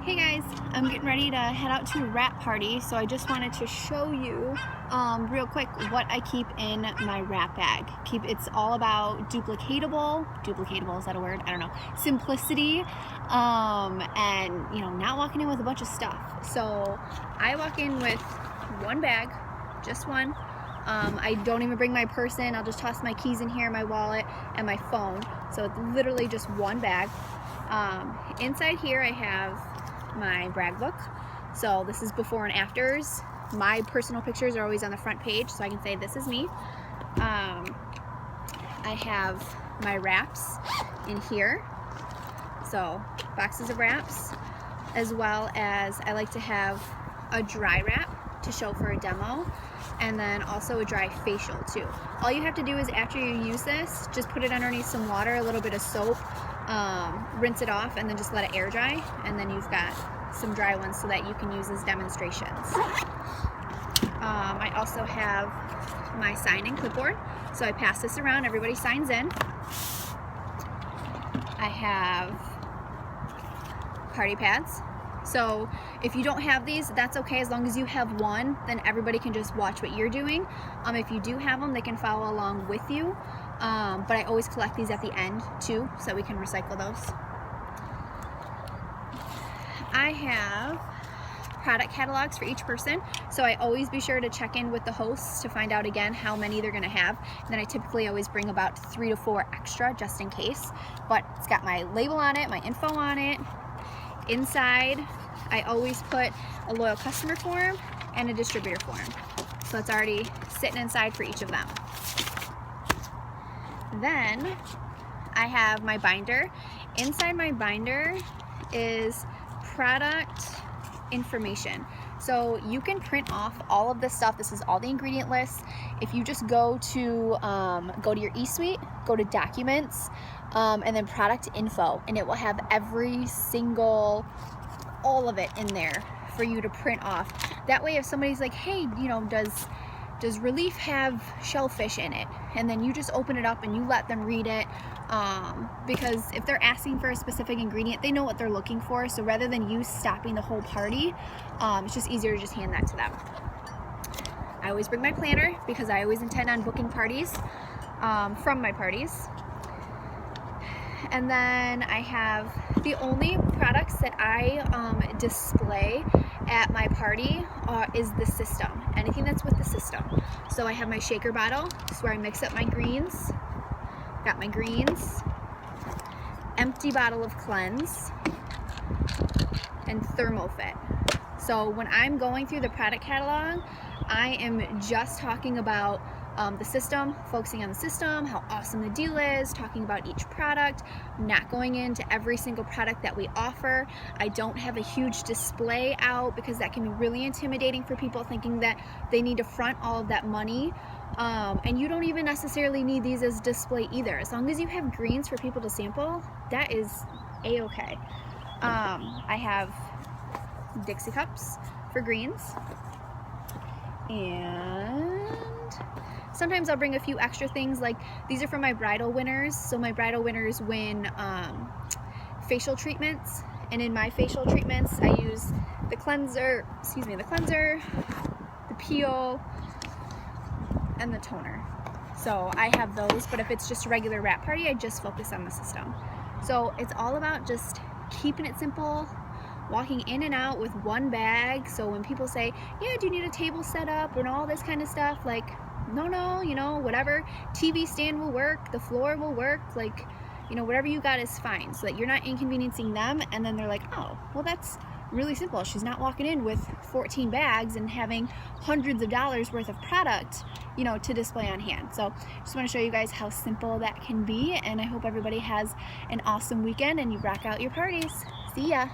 Hey guys, I'm getting ready to head out to a wrap party, so I just wanted to show you real quick what I keep in my wrap bag. It's all about duplicatable, is that a word? I don't know, simplicity, and not walking in with a bunch of stuff. So I walk in with one bag, just one. I don't even bring my purse in. I'll just toss my keys in here, my wallet, and my phone. So it's literally just one bag. Inside here I have my brag book. So this is before and afters. My personal pictures are always on the front page, so I can say this is me. I have my wraps in here. So boxes of wraps, as well as I like to have a dry wrap to show for a demo, and then also a dry facial too. All you have to do is after you use this, just put it underneath some water, a little bit of soap, rinse it off, and then just let it air dry, and then you've got some dry ones so that you can use as demonstrations. I also have my sign-in clipboard, so I pass this around, everybody signs in. I have party pads. So if you don't have these, that's okay. As long as you have one, then everybody can just watch what you're doing. If you do have them, they can follow along with you. But I always collect these at the end too, so that we can recycle those. I have product catalogs for each person, so I always be sure to check in with the hosts to find out again how many they're going to have. And then I typically always bring about 3 to 4 extra just in case. But it's got my label on it, my info on it. Inside, I always put a loyal customer form and a distributor form. So it's already sitting inside for each of them. Then I have my binder. Inside my binder is product information. So you can print off all of this stuff. This is all the ingredient lists. If you just go to your eSuite, go to documents, and then product info, and it will have all of it in there for you to print off. That way if somebody's like, hey, does Relief have shellfish in it? And then you just open it up and you let them read it, because if they're asking for a specific ingredient, they know what they're looking for. So rather than you stopping the whole party, it's just easier to just hand that to them. I always bring my planner because I always intend on booking parties from my parties. And then I have the only products that I display at my party is the system. Anything that's with the system. So I have my shaker bottle. This is where I mix up my greens. Got my greens. Empty bottle of cleanse. And ThermoFit. So when I'm going through the product catalog, I am just talking about the system, focusing on the system, how awesome the deal is, talking about each product, not going into every single product that we offer. I don't have a huge display out because that can be really intimidating for people, thinking that they need to front all of that money. And you don't even necessarily need these as display either. As long as you have greens for people to sample, that is a-okay. I have Dixie cups for greens, and sometimes I'll bring a few extra things, like these are for my bridal winners. So my bridal winners win facial treatments, and in my facial treatments I use the cleanser, the peel, and the toner. So I have those, but if it's just a regular wrap party, I just focus on the system. So it's all about just keeping it simple, walking in and out with one bag. So when people say, yeah, do you need a table set up and all this kind of stuff, like, no, whatever, TV stand will work, the floor will work, like, whatever you got is fine, so that you're not inconveniencing them, and then they're like, oh, well, that's really simple. She's not walking in with 14 bags and having hundreds of dollars worth of product, to display on hand. So just want to show you guys how simple that can be, and I hope everybody has an awesome weekend and you rock out your parties. See ya!